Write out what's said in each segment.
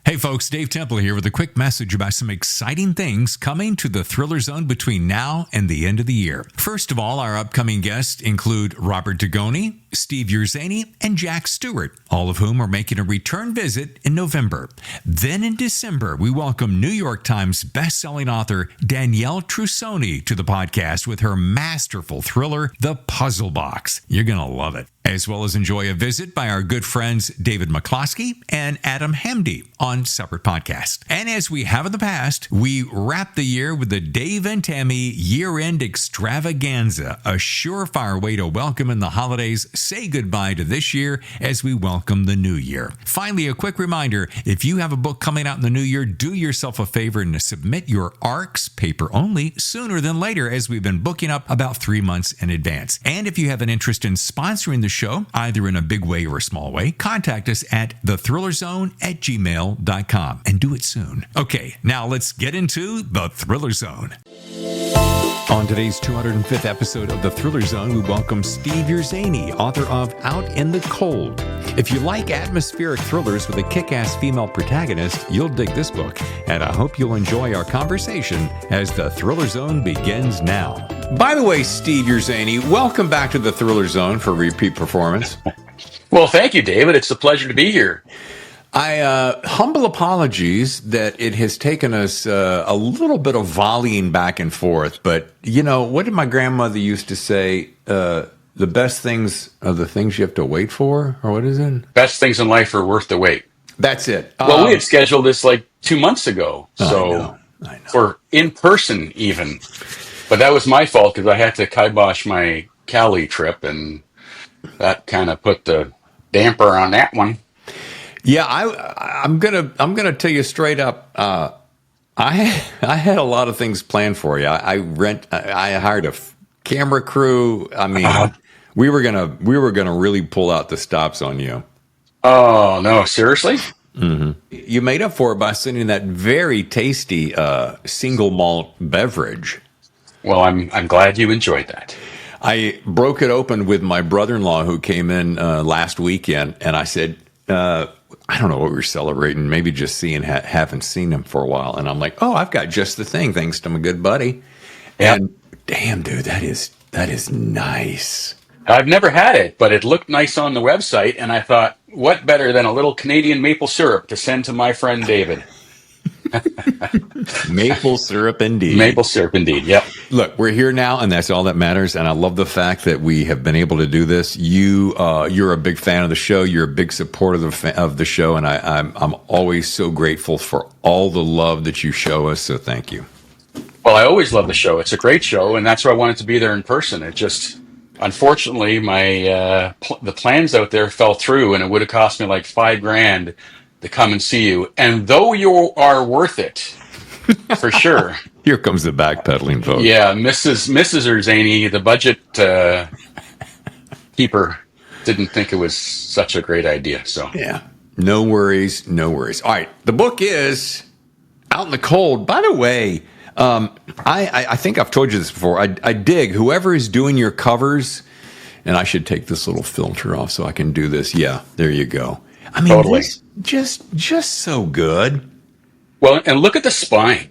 Hey folks, Dave Temple here with a quick message about some exciting things coming to the Thriller Zone between now and the end of the year. First of all, our upcoming guests include Robert Dugoni, Steve Urszenyi, and Jack Stewart, all of whom are making a return visit in November. Then in December, we welcome New York Times bestselling author Danielle Trussoni to the podcast with her masterful thriller, The Puzzle Box. You're going to love it. As well as enjoy a visit by our good friends David McCloskey and Adam Hamdy on separate podcasts. And as we have in the past, we wrap the year with the Dave and Tammy Year-End Extravaganza, a surefire way to welcome in the holidays, say goodbye to this year as we welcome the new year. Finally, a quick reminder, if you have a book coming out in the new year, do yourself a favor and submit your ARCs, paper only, sooner than later, as we've been booking up about 3 months in advance. And if you have an interest in sponsoring the show, either in a big way or a small way, contact us at thethrillerzone@gmail.com and do it soon. Okay, now let's get into The Thriller Zone. On today's 205th episode of The Thriller Zone, we welcome Steve Urszenyi, author of Out in the Cold. If you like atmospheric thrillers with a kick-ass female protagonist, you'll dig this book, and I hope you'll enjoy our conversation as The Thriller Zone begins now. By the way, Steve Urszenyi, welcome back to The Thriller Zone for repeat performance. Well, thank you, David. It's a pleasure to be here. Humble apologies that it has taken us a little bit of volleying back and forth, but, you know, what did my grandmother used to say? The best things are the things you have to wait for, or what is it? Best things in life are worth the wait. That's it. Well, we had scheduled this like 2 months ago, so I know. for in person even. But that was my fault because I had to kibosh my Cali trip, and that kind of put the damper on that one. Yeah, I'm gonna tell you straight up. I had a lot of things planned for you. I hired a camera crew. I mean, we were gonna really pull out the stops on you. Oh no, seriously? Mm-hmm. You made up for it by sending that very tasty single malt beverage. Well, I'm glad you enjoyed that. I broke it open with my brother-in-law who came in last weekend, and I said, I don't know what we were celebrating, maybe just haven't seen him for a while. And I'm like, oh, I've got just the thing, thanks to my good buddy. Yep. And damn, dude, that is nice. I've never had it, but it looked nice on the website, and I thought, what better than a little Canadian maple syrup to send to my friend David? Maple syrup indeed. Maple syrup indeed, yep. Look, we're here now, and that's all that matters. And I love the fact that we have been able to do this. You're a big fan of the show. You're a big supporter of the show, and I'm always so grateful for all the love that you show us. So thank you. Well, I always love the show. It's a great show, and that's why I wanted to be there in person. It just, unfortunately, my the plans out there fell through, and it would have cost me like $5,000 to come and see you. And though you are worth it, for sure. Here comes the backpedaling, folks. Yeah, Mrs. Yerzaney, the budget keeper, didn't think it was such a great idea. So yeah, no worries. All right, the book is Out in the Cold. By the way, I think I've told you this before. I dig whoever is doing your covers, and I should take this little filter off so I can do this. Yeah, there you go. I mean, totally. Just so good. Well, and look at the spine.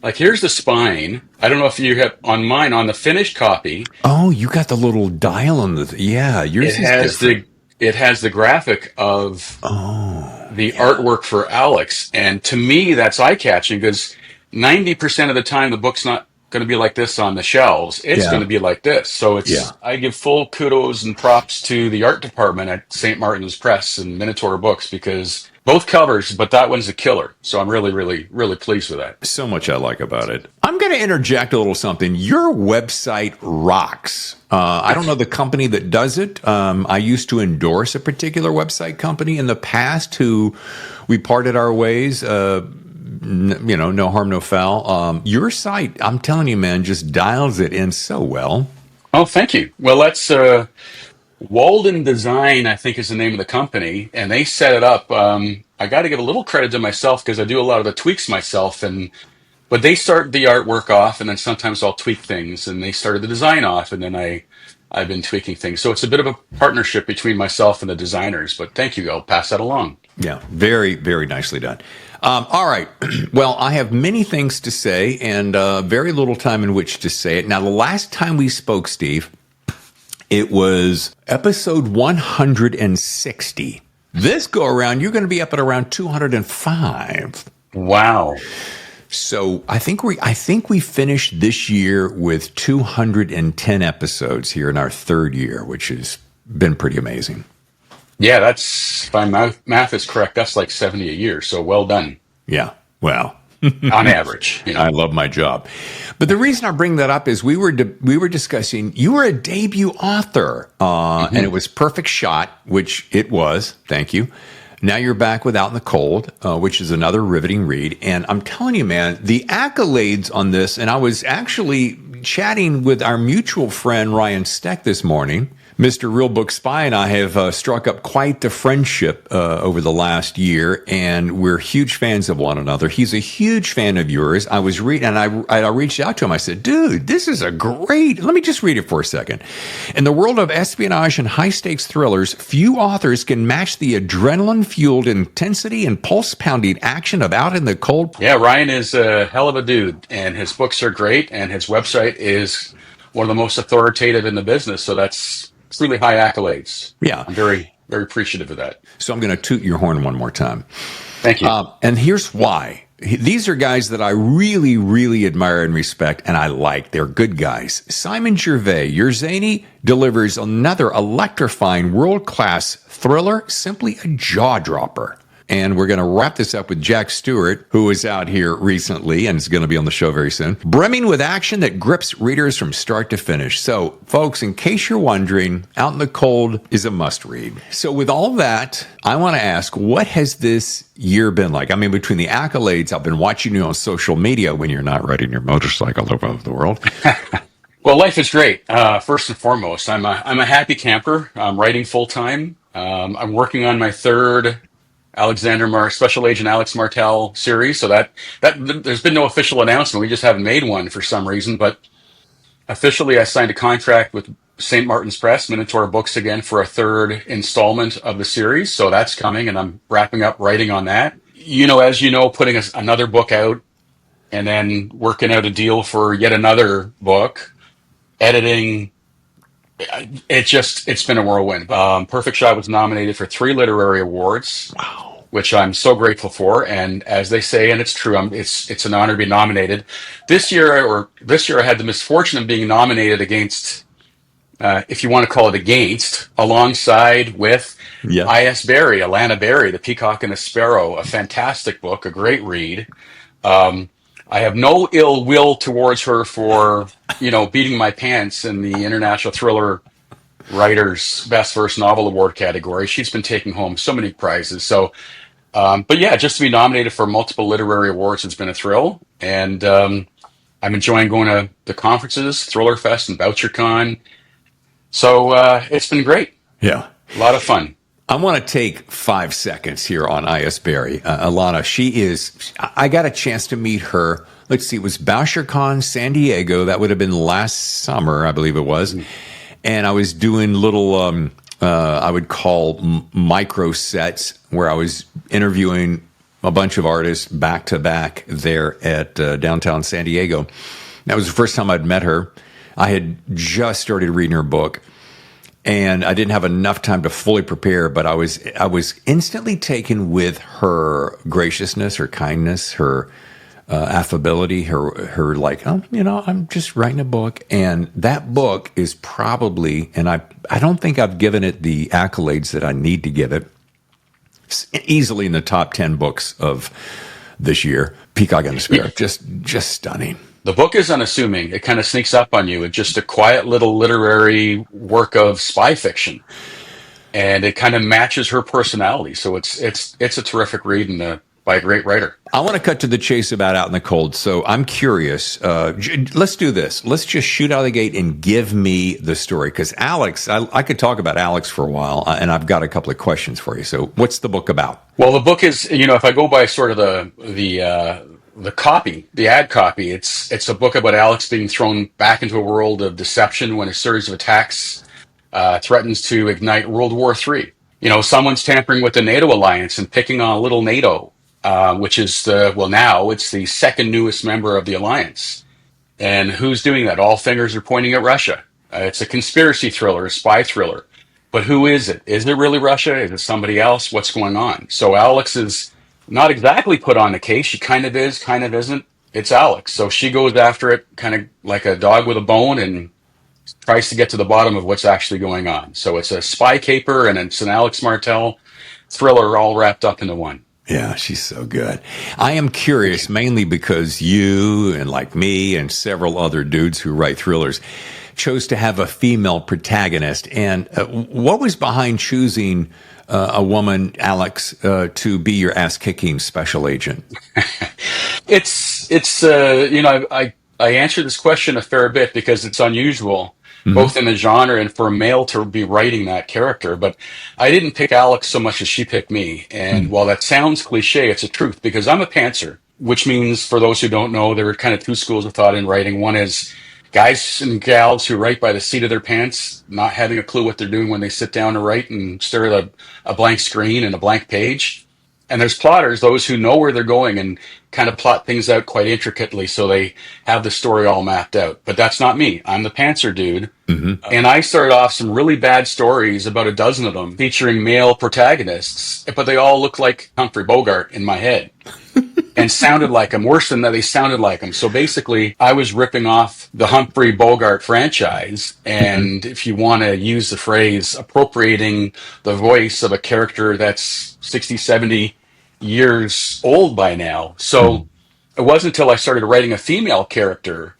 Like, here's the spine. I don't know if you have on mine, on the finished copy. Oh, you got the little dial on the. Yeah, yours is different. It has the graphic of the artwork for Alex, and to me, that's eye-catching because 90% of the time the book's not going to be like this on the shelves. It's going to be like this. So I give full kudos and props to the art department at St. Martin's Press and Minotaur Books because both covers, but that one's a killer. So I'm really, really, really pleased with that. So much I like about it. I'm going to interject a little something. Your website rocks. I don't know the company that does it. I used to endorse a particular website company in the past who we parted our ways. No harm, no foul. Your site, I'm telling you, man, just dials it in so well. Oh, thank you. Well, that's Walden Design, I think, is the name of the company, and they set it up. I got to give a little credit to myself because I do a lot of the tweaks myself, but they start the artwork off, and then sometimes I'll tweak things, and they started the design off, and then I I've been tweaking things. So it's a bit of a partnership between myself and the designers. But thank you. I'll pass that along. Yeah, very, very nicely done. All right. Well, I have many things to say and very little time in which to say it. Now, the last time we spoke, Steve, it was episode 160. This go around, you're going to be up at around 205. Wow. So I think we finished this year with 210 episodes here in our third year, which has been pretty amazing. Yeah, that's, if my math is correct, that's like 70 a year. So well done. Yeah. Well, on average. You know. I love my job. But the reason I bring that up is we were discussing, you were a debut author, and it was Perfect Shot, which it was. Thank you. Now you're back with Out in the Cold, which is another riveting read. And I'm telling you, man, the accolades on this, and I was actually chatting with our mutual friend Ryan Steck this morning. Mr. Real Book Spy and I have struck up quite the friendship over the last year, and we're huge fans of one another. He's a huge fan of yours. I was reading, and I reached out to him. I said, dude, this is a great, let me just read it for a second. In the world of espionage and high-stakes thrillers, few authors can match the adrenaline-fueled intensity and pulse-pounding action of Out in the Cold. Yeah, Ryan is a hell of a dude, and his books are great, and his website is one of the most authoritative in the business, so that's truly high accolades. Yeah. I'm very, very appreciative of that. So I'm going to toot your horn one more time. Thank you. And here's why. These are guys that I really, really admire and respect, and I like. They're good guys. Simon Gervais, Yerzaney, delivers another electrifying world-class thriller, simply a jaw-dropper. And we're going to wrap this up with Jack Stewart, who was out here recently and is going to be on the show very soon, brimming with action that grips readers from start to finish. So, folks, in case you're wondering, Out in the Cold is a must-read. So with all that, I want to ask, what has this year been like? I mean, between the accolades, I've been watching you on social media when you're not riding your motorcycle over the world. Well, life is great. First and foremost, I'm a happy camper. I'm writing full-time. I'm working on my third Special Agent Alex Martel series. So that there's been no official announcement. We just haven't made one for some reason. But officially, I signed a contract with St. Martin's Press, Minotaur Books again, for a third installment of the series. So that's coming, and I'm wrapping up writing on that. As you know, putting another book out and then working out a deal for yet another book, editing. It's been a whirlwind. Perfect Shot was nominated for 3 literary awards. Wow. Which I'm so grateful for. And as they say, and it's true, it's an honor to be nominated. This year I had the misfortune of being nominated against, if you want to call it against, alongside with I.S. Berry, Alana Berry, The Peacock and the Sparrow, a fantastic book, a great read. I have no ill will towards her for, beating my pants in the International Thriller Writers Best First Novel Award category. She's been taking home so many prizes. So, but yeah, just to be nominated for multiple literary awards has been a thrill. And I'm enjoying going to the conferences, Thriller Fest and BoucherCon. So it's been great. Yeah. A lot of fun. I want to take 5 seconds here on I.S. Berry. Alana, I got a chance to meet her. Let's see, it was BoucherCon San Diego. That would have been last summer, I believe it was. Mm-hmm. And I was doing little, I would call micro sets where I was interviewing a bunch of artists back to back there at downtown San Diego. That was the first time I'd met her. I had just started reading her book, and I didn't have enough time to fully prepare, but I was instantly taken with her graciousness, her kindness, her affability, her like, I'm just writing a book. And that book is probably, and I don't think I've given it the accolades that I need to give it, easily in the top 10 books of this year. Peacock and the Sparrow, just stunning. The book is unassuming. It kind of sneaks up on you. It's just a quiet little literary work of spy fiction, and it kind of matches her personality. So it's a terrific read and by a great writer. I want to cut to the chase about Out in the Cold. So I'm curious. Let's do this. Let's just shoot out of the gate and give me the story. Because Alex, I could talk about Alex for a while, and I've got a couple of questions for you. So what's the book about? Well, the book is, if I go by sort of the the copy, the ad copy. It's a book about Alex being thrown back into a world of deception when a series of attacks threatens to ignite World War III. You know, someone's tampering with the NATO alliance and picking on little NATO, which is now it's the second newest member of the alliance. And who's doing that? All fingers are pointing at Russia. It's a conspiracy thriller, a spy thriller. But who is it? Is it really Russia? Is it somebody else? What's going on? So Alex is not exactly put on the case. She kind of is, kind of isn't. It's Alex. So she goes after it kind of like a dog with a bone and tries to get to the bottom of what's actually going on. So it's a spy caper and it's an Alex Martel thriller all wrapped up into one. Yeah, she's so good. I am curious, mainly because you and like me and several other dudes who write thrillers chose to have a female protagonist. And what was behind choosing a woman, Alex, to be your ass-kicking special agent? I answer this question a fair bit because it's unusual, both in the genre and for a male to be writing that character. But I didn't pick Alex so much as she picked me. And while that sounds cliche, it's a truth because I'm a pantser, which means for those who don't know, there are kind of two schools of thought in writing. One is guys and gals who write by the seat of their pants, not having a clue what they're doing when they sit down to write and stare at a blank screen and a blank page. And there's plotters, those who know where they're going and kind of plot things out quite intricately so they have the story all mapped out. But that's not me. I'm the pantser dude. And I started off some really bad stories, about a dozen of them, featuring male protagonists, but they all looked like Humphrey Bogart in my head. And sounded like him. Worse than that, they sounded like him. So basically, I was ripping off the Humphrey Bogart franchise. And if you want to use the phrase, appropriating the voice of a character that's 60, 70 years old by now. So it wasn't until I started writing a female character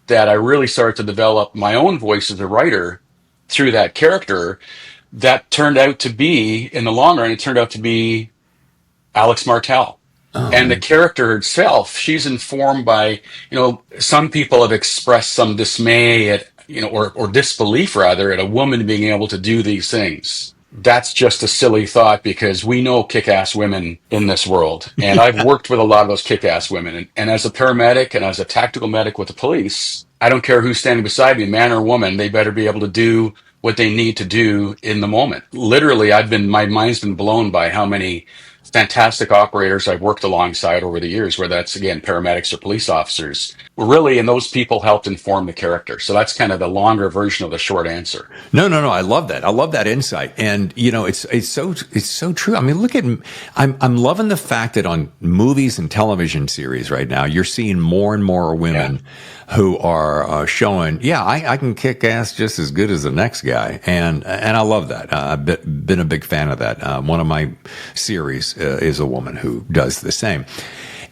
that I really started to develop my own voice as a writer through that character. That turned out to be, in the long run, it turned out to be Alex Martel. And the character itself, she's informed by, some people have expressed some dismay at, or disbelief rather, at a woman being able to do these things. That's just a silly thought because we know kick-ass women in this world. And I've worked with a lot of those kick-ass women. And as a paramedic and as a tactical medic with the police, I don't care who's standing beside me, man or woman, they better be able to do what they need to do in the moment. Literally, my mind's been blown by how many fantastic operators I've worked alongside over the years, whether that's, again, paramedics or police officers, really, and those people helped inform the character. So that's kind of the longer version of the short answer. No. I love that. I love that insight. And, it's so true. I mean, I'm loving the fact that on movies and television series right now, you're seeing more and more women who are showing, I can kick ass just as good as the next guy. And I love that. I've been a big fan of that. One of my series is a woman who does the same.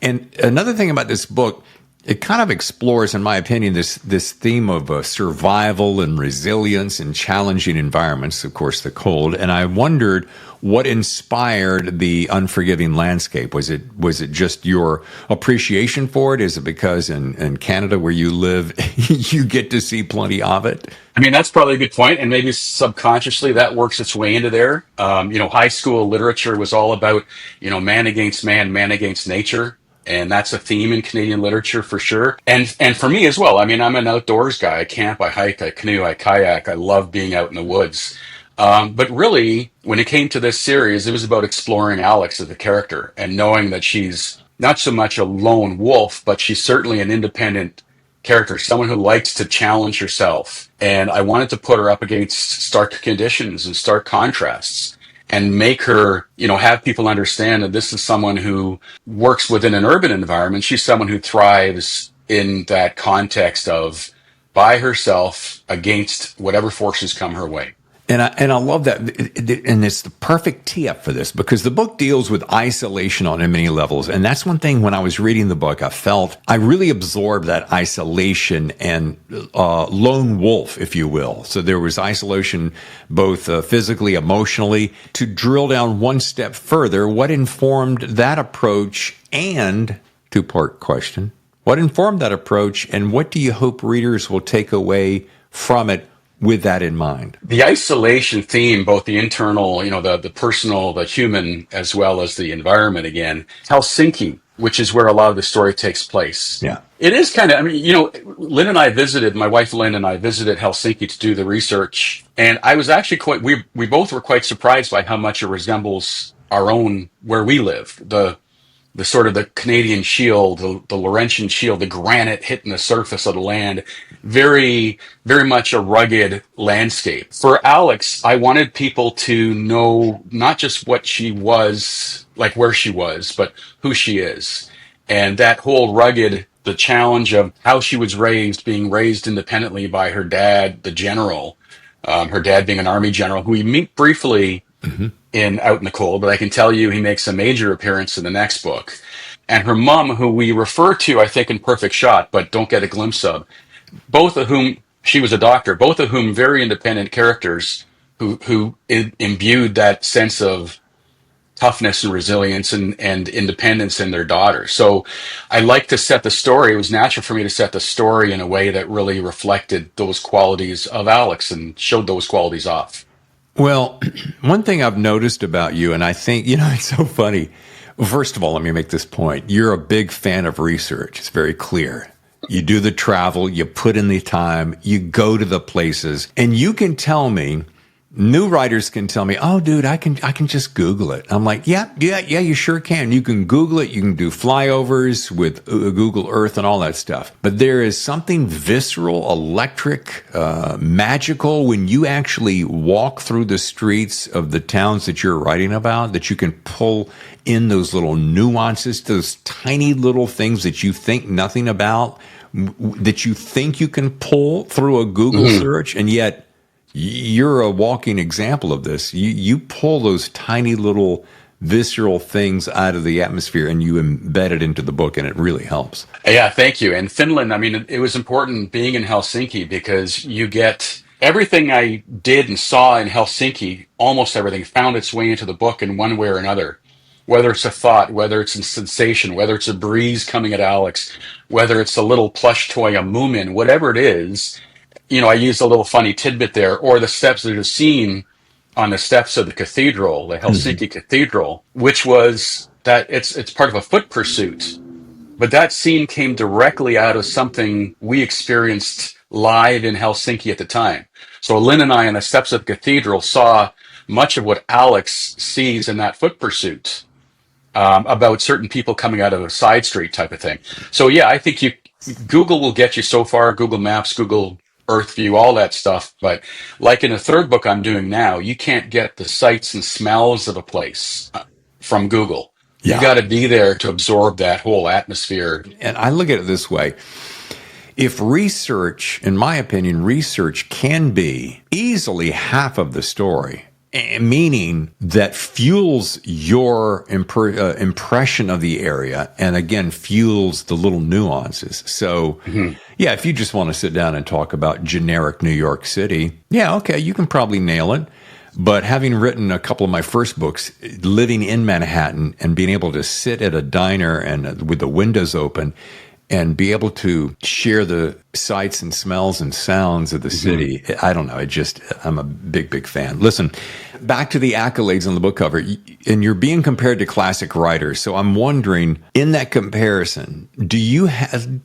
And another thing about this book, it kind of explores, in my opinion, this theme of survival and resilience in challenging environments, of course, the cold. And I wondered what inspired the unforgiving landscape. Was it just your appreciation for it? Is it because in Canada where you live, you get to see plenty of it? I mean, that's probably a good point, and maybe subconsciously that works its way into there. High school literature was all about, man against man, man against nature. And that's a theme in Canadian literature for sure. And for me as well. I mean, I'm an outdoors guy. I camp, I hike, I canoe, I kayak. I love being out in the woods. But really, when it came to this series, it was about exploring Alex as a character and knowing that she's not so much a lone wolf, but she's certainly an independent character, someone who likes to challenge herself. And I wanted to put her up against stark conditions and stark contrasts, and make her, have people understand that this is someone who works within an urban environment. She's someone who thrives in that context of by herself against whatever forces come her way. And I love that. And it's the perfect tee up for this because the book deals with isolation on many levels. And that's one thing when I was reading the book, I really absorbed that isolation and lone wolf, if you will. So there was isolation both physically, emotionally. To drill down one step further, what informed that approach? And two-part question. What informed that approach? And what do you hope readers will take away from it with that in mind? The isolation theme, both the internal, the personal, the human, as well as the environment again. Helsinki which is where a lot of the story takes place. Yeah. It is kind of, I mean, Lynn and I visited, my wife Lynn and I visited Helsinki to do the research. And I was actually we both were quite surprised by how much it resembles our own, where we live. The sort of the Canadian Shield, the Laurentian Shield, the granite hitting the surface of the land, very, very much a rugged landscape. For Alex, I wanted people to know not just what she was, like where she was, but who she is. And that whole rugged, the challenge of how she was raised, being raised independently by her dad, the general, her dad being an army general, who we meet briefly in Out in the Cold, but I can tell you he makes a major appearance in the next book. And her mom, who we refer to, I think, in Perfect Shot, but don't get a glimpse of, both of whom, she was a doctor, both of whom very independent characters who imbued that sense of toughness and resilience and independence in their daughter. So I like to set the story. It was natural for me to set the story in a way that really reflected those qualities of Alex and showed those qualities off. Well, one thing I've noticed about you, and I think, it's so funny. Well, first of all, let me make this point. You're a big fan of research. It's very clear. You do the travel, you put in the time, you go to the places, and you can tell me, new writers can tell me, oh, dude, I can just Google it. I'm like, yeah, you sure can. You can Google it. You can do flyovers with Google Earth and all that stuff. But there is something visceral, electric, magical when you actually walk through the streets of the towns that you're writing about, that you can pull in those little nuances, those tiny little things that you think nothing about, that you think you can pull through a Google search, and yet you're a walking example of this. You pull those tiny little visceral things out of the atmosphere and you embed it into the book, and it really helps. Yeah, thank you. And Finland, I mean, it was important being in Helsinki because you get everything I did and saw in Helsinki, almost everything found its way into the book in one way or another. Whether it's a thought, whether it's a sensation, whether it's a breeze coming at Alex, whether it's a little plush toy, a Moomin, whatever it is, I used a little funny tidbit there, or the steps that are seen on the steps of the cathedral, the Helsinki Cathedral, which was that it's part of a foot pursuit. But that scene came directly out of something we experienced live in Helsinki at the time. So Lynn and I on the steps of the cathedral saw much of what Alex sees in that foot pursuit, about certain people coming out of a side street type of thing. So yeah, I think Google will get you so far, Google Maps, Google Earth View, all that stuff. But like in the third book I'm doing now, you can't get the sights and smells of a place from Google. Yeah. You got to be there to absorb that whole atmosphere. And I look at it this way. If research, in my opinion, research can be easily half of the story, meaning that fuels your impression of the area and, again, fuels the little nuances. So, yeah, if you just want to sit down and talk about generic New York City, yeah, okay, you can probably nail it. But having written a couple of my first books, living in Manhattan and being able to sit at a diner and with the windows open and be able to share the sights and smells and sounds of the city. I don't know. I'm a big, big fan. Listen, back to the accolades on the book cover, and you're being compared to classic writers. So I'm wondering, in that comparison, do you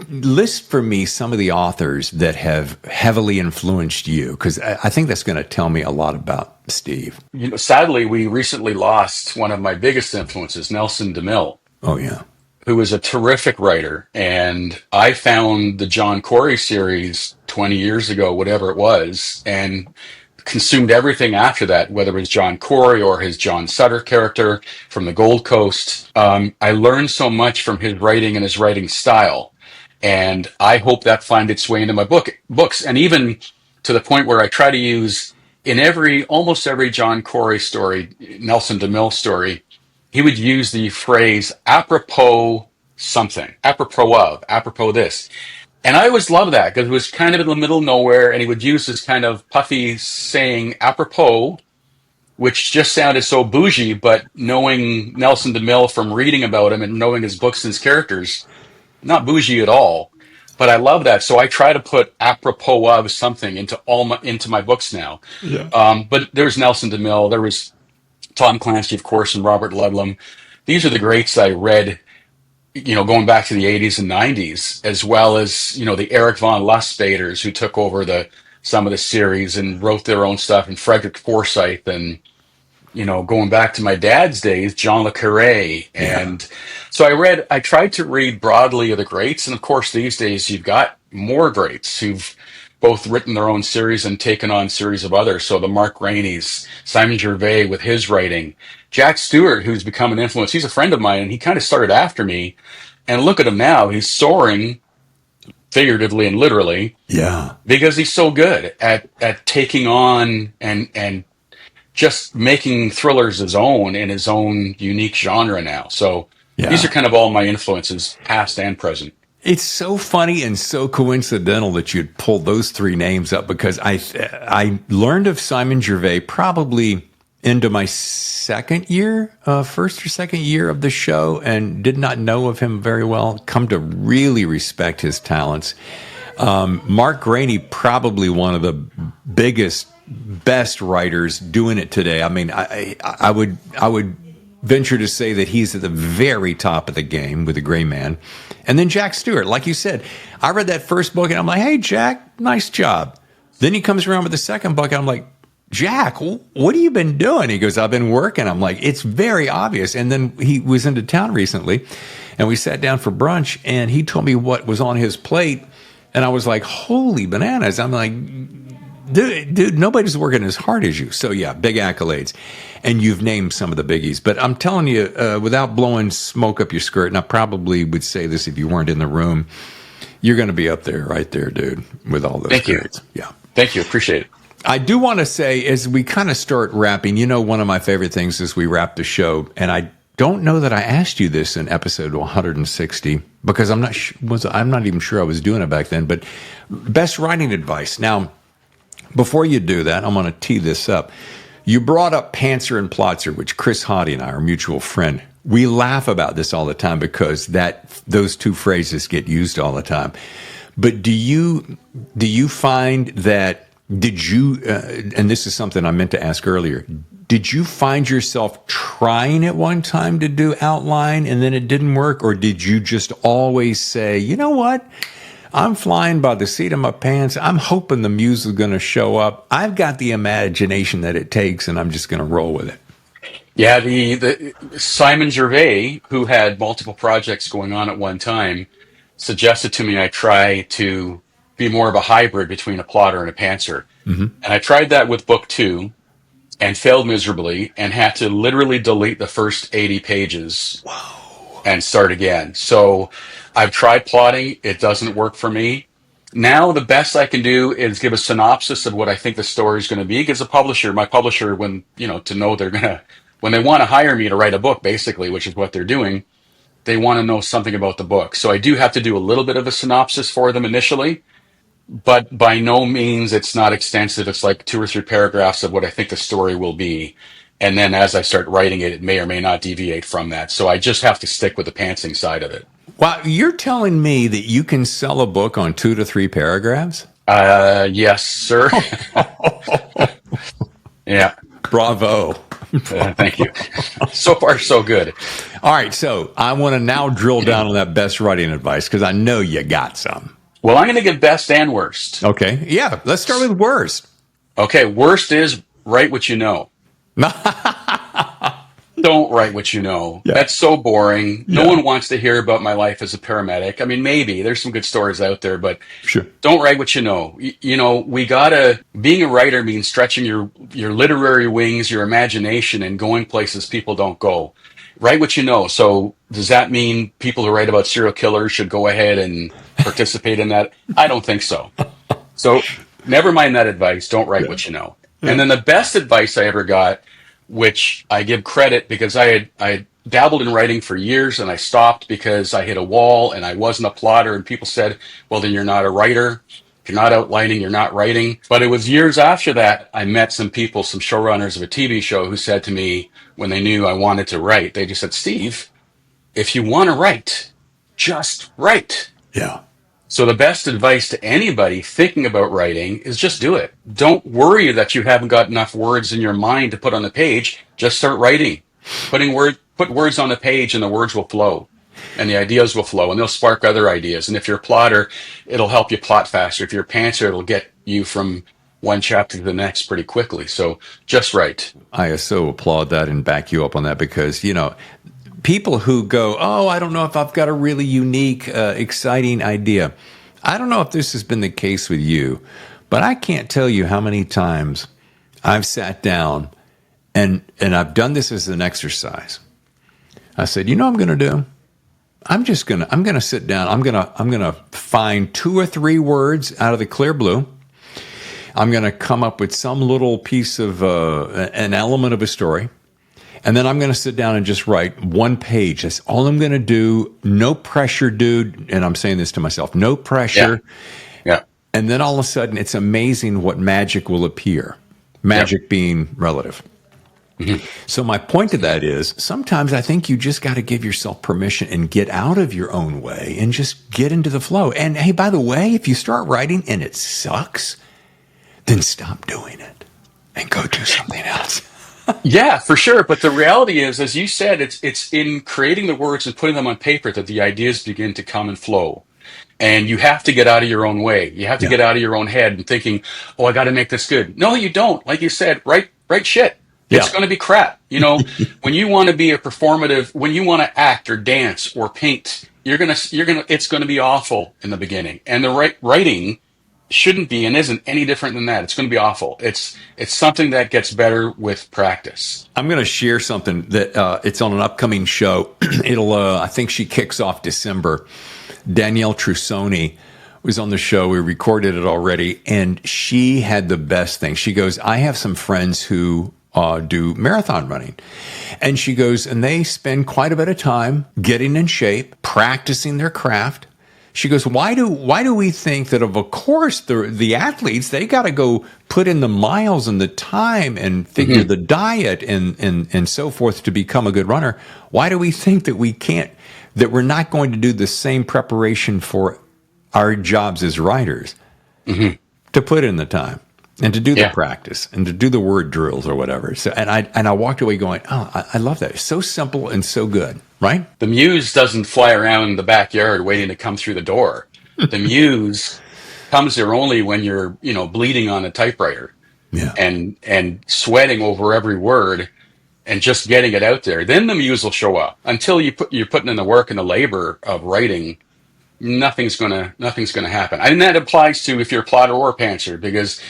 list for me some of the authors that have heavily influenced you? Because I think that's going to tell me a lot about Steve. Sadly, we recently lost one of my biggest influences, Nelson DeMille. Oh, yeah. Who was a terrific writer. And I found the John Corey series 20 years ago, whatever it was, and consumed everything after that, whether it was John Corey or his John Sutter character from the Gold Coast. I learned so much from his writing and his writing style. And I hope that finds its way into my books. And even to the point where I try to use in almost every John Corey story, Nelson DeMille story, he would use the phrase apropos something, apropos this. And I always loved that because it was kind of in the middle of nowhere, and he would use this kind of puffy saying apropos, which just sounded so bougie, but knowing Nelson DeMille from reading about him and knowing his books and his characters, not bougie at all. But I love that. So I try to put apropos of something into my books now. Yeah. But there's Nelson DeMille, there was Tom Clancy, of course, and Robert Ludlum. These are the greats I read going back to the 80s and 90s, as well as, the Eric von Lustbaters who took over some of the series and wrote their own stuff, and Frederick Forsyth, and, going back to my dad's days, John le Carré. And so I tried to read broadly of the greats. And of course, these days you've got more greats who've both written their own series and taken on series of others. So the Mark Rainey's, Simon Gervais with his writing, Jack Stewart, who's become an influence. He's a friend of mine, and he kind of started after me. And look at him now. He's soaring, figuratively and literally. Yeah. Because he's so good at taking on and just making thrillers his own in his own unique genre now. So these are kind of all my influences, past and present. It's so funny and so coincidental that you'd pull those three names up, because I learned of Simon Gervais probably into my first or second year of the show, and did not know of him very well. Come to really respect his talents. Mark Rainey, probably one of the biggest, best writers doing it today. I mean, I would venture to say that he's at the very top of the game with The Gray Man. And then Jack Stewart, like you said, I read that first book and I'm like, hey, Jack, nice job. Then he comes around with the second book and I'm like, Jack, what have you been doing? He goes, I've been working. I'm like, it's very obvious. And then he was into town recently and we sat down for brunch and he told me what was on his plate. And I was like, holy bananas. I'm like, dude, nobody's working as hard as you. So yeah, big accolades. And you've named some of the biggies. But I'm telling you, without blowing smoke up your skirt, and I probably would say this if you weren't in the room, you're going to be up there, right there, dude, with all those grades. Yeah. Thank you. Appreciate it. I do want to say, as we kind of start wrapping, one of my favorite things is we wrap the show, and I don't know that I asked you this in episode 160, because I'm not even sure I was doing it back then, but best writing advice. Now, before you do that, I'm going to tee this up. You brought up Pantser and Plotzer, which Chris Hoddy and I are a mutual friend. We laugh about this all the time because those two phrases get used all the time. But do you find that, and this is something I meant to ask earlier, did you find yourself trying at one time to do outline and then it didn't work? Or did you just always say, you know what? I'm flying by the seat of my pants. I'm hoping the muse is going to show up. I've got the imagination that it takes, and I'm just going to roll with it. Yeah, the Simon Gervais, who had multiple projects going on at one time, suggested to me I try to be more of a hybrid between a plotter and a pantser. Mm-hmm. And I tried that with book 2 and failed miserably and had to literally delete the first 80 pages. Wow. And start again. So I've tried plotting. It doesn't work for me. Now the best I can do is give a synopsis of what I think the story is going to be. Because my publisher, when when they want to hire me to write a book, basically, which is what they're doing, they want to know something about the book. So I do have to do a little bit of a synopsis for them initially, but by no means it's not extensive. It's like 2 or 3 paragraphs of what I think the story will be. And then as I start writing it, it may or may not deviate from that. So I just have to stick with the pantsing side of it. Wow, you're telling me that you can sell a book on 2 to 3 paragraphs? Yes, sir. Yeah. Bravo. Thank you. So far, so good. All right, so I want to now drill down on that best writing advice, because I know you got some. Well, I'm going to give best and worst. Okay, yeah, let's start with worst. Okay, worst is write what you know. Don't write what you know. Yeah. That's so boring. No one wants to hear about my life as a paramedic. I mean, maybe there's some good stories out there, but sure. Don't write what you know. Being a writer means stretching your literary wings, your imagination, and going places people don't go. Write what you know. So does that mean people who write about serial killers should go ahead and participate in that? I don't think so. So never mind that advice. Don't write what you know. And then the best advice I ever got, which I give credit because I dabbled in writing for years and I stopped because I hit a wall and I wasn't a plotter, and people said, well, then you're not a writer. If you're not outlining, you're not writing. But it was years after that I met some people, some showrunners of a TV show, who said to me when they knew I wanted to write, they just said, Steve, if you want to write, just write. Yeah. So the best advice to anybody thinking about writing is just do it. Don't worry that you haven't got enough words in your mind to put on the page. Just start writing. Put words on the page and the words will flow. and the ideas will flow, and they'll spark other ideas. And if you're a plotter, it'll help you plot faster. If you're a pantser, it'll get you from one chapter to the next pretty quickly. So just right. I so applaud that and back you up on that because, people who go, oh, I don't know if I've got a really unique, exciting idea. I don't know if this has been the case with you, but I can't tell you how many times I've sat down and I've done this as an exercise. I said, you know what I'm going to do? I'm going to sit down. I'm going to find 2 or 3 words out of the clear blue. I'm going to come up with some little piece of an element of a story. And then I'm going to sit down and just write 1 page. That's all I'm going to do. No pressure, dude. And I'm saying this to myself. No pressure. Yeah. And then all of a sudden, it's amazing what magic will appear. Magic being relative. Mm-hmm. So my point to that is sometimes I think you just got to give yourself permission and get out of your own way and just get into the flow. And hey, by the way, if you start writing and it sucks, then stop doing it and go do something else. Yeah, for sure. But the reality is, as you said, it's in creating the words and putting them on paper that the ideas begin to come and flow. And you have to get out of your own way. You have to get out of your own head and thinking, oh, I got to make this good. No, you don't. Like you said, write shit. It's going to be crap. When you want to be a performative, when you want to act or dance or paint, it's going to be awful in the beginning. And the writing shouldn't be and isn't any different than that. It's going to be awful. It's something that gets better with practice. I'm going to share something that it's on an upcoming show. I think she kicks off December. Danielle Trussoni was on the show. We recorded it already, and she had the best thing. She goes, I have some friends who do marathon running. And she goes, and they spend quite a bit of time getting in shape, practicing their craft. She goes, why do we think that of course the athletes, they got to go put in the miles and the time and figure the diet and so forth to become a good runner? Why do we think that we're not going to do the same preparation for our jobs as writers to put in the time and to do the practice and to do the word drills or whatever? So, and I walked away going, oh, I love that. It's so simple and so good. Right? The muse doesn't fly around the backyard waiting to come through the door. The muse comes there only when you're, bleeding on a typewriter and sweating over every word and just getting it out there. Then the muse will show up. Until you're putting in the work and the labor of writing, nothing's gonna happen. And that applies to if you're a plotter or a pantser, because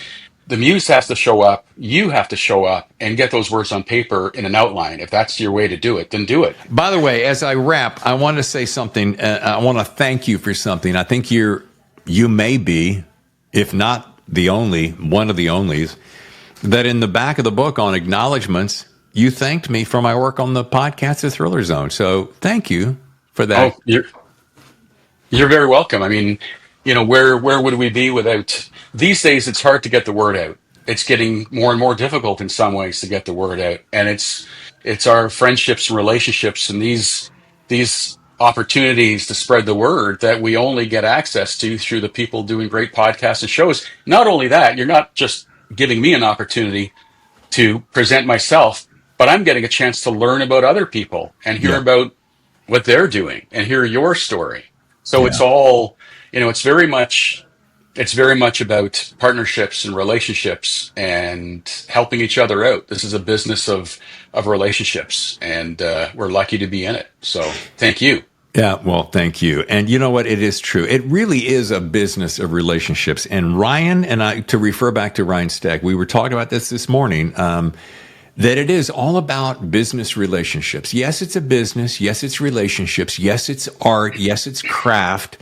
the muse has to show up, you have to show up and get those words on paper in an outline. If that's your way to do it, then do it. By the way, as I wrap, I want to say something. I want to thank you for something. I think you may be, if not the only, one of the onlys, that in the back of the book on acknowledgments, you thanked me for my work on the podcast, The Thriller Zone. So thank you for that. Oh, you're very welcome. I mean, where would we be without... These days, it's hard to get the word out. It's getting more and more difficult in some ways to get the word out. And it's our friendships and relationships and these opportunities to spread the word that we only get access to through the people doing great podcasts and shows. Not only that, you're not just giving me an opportunity to present myself, but I'm getting a chance to learn about other people and hear about what they're doing and hear your story. So it's all, it's very much about partnerships and relationships and helping each other out. This is a business of relationships, and we're lucky to be in it. So thank you. Yeah, well, thank you. And you know what? It is true. It really is a business of relationships. And Ryan and I, to refer back to Ryan Steck, we were talking about this morning, that it is all about business relationships. Yes, it's a business. Yes, it's relationships. Yes, it's art. Yes, it's craft.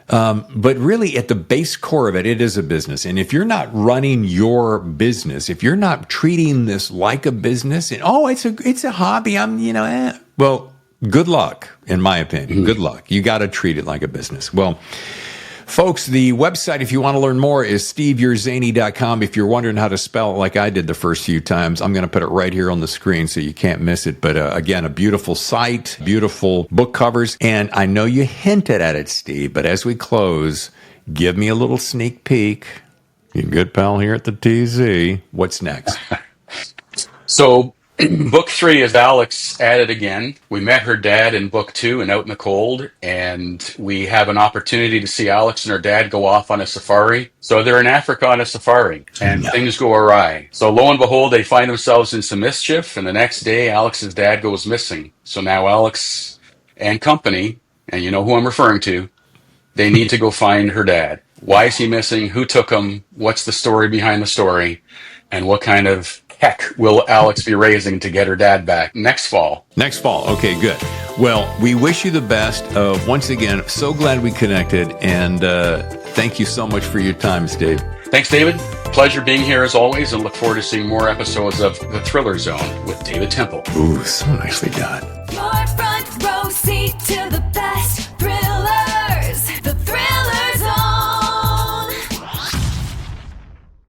But really at the base core of it, it is a business. And if you're not running your business, if you're not treating this like a business and, it's a hobby, well, good luck, in my opinion. Good luck. You got to treat it like a business. Well, folks, the website, if you want to learn more, is steveurszeney.com. If you're wondering how to spell it like I did the first few times, I'm going to put it right here on the screen so you can't miss it. But again, a beautiful site, beautiful book covers. And I know you hinted at it, Steve, but as we close, give me a little sneak peek. You're a good pal here at the TZ. What's next? So Book 3 is Alex at it again. We met her dad in book 2 and Out in the Cold, and we have an opportunity to see Alex and her dad go off on a safari. So they're in Africa on a safari, and things go awry. So lo and behold, they find themselves in some mischief, and the next day, Alex's dad goes missing. So now Alex and company, and you know who I'm referring to, they need to go find her dad. Why is he missing? Who took him? What's the story behind the story? And what kind of heck will Alex be raising to get her dad back next fall? Next fall. Okay, good. Well, we wish you the best. Once again, so glad we connected, and thank you so much for your time, Steve. Thanks, David. Pleasure being here as always, and look forward to seeing more episodes of The Thriller Zone with David Temple. Ooh, so nicely done.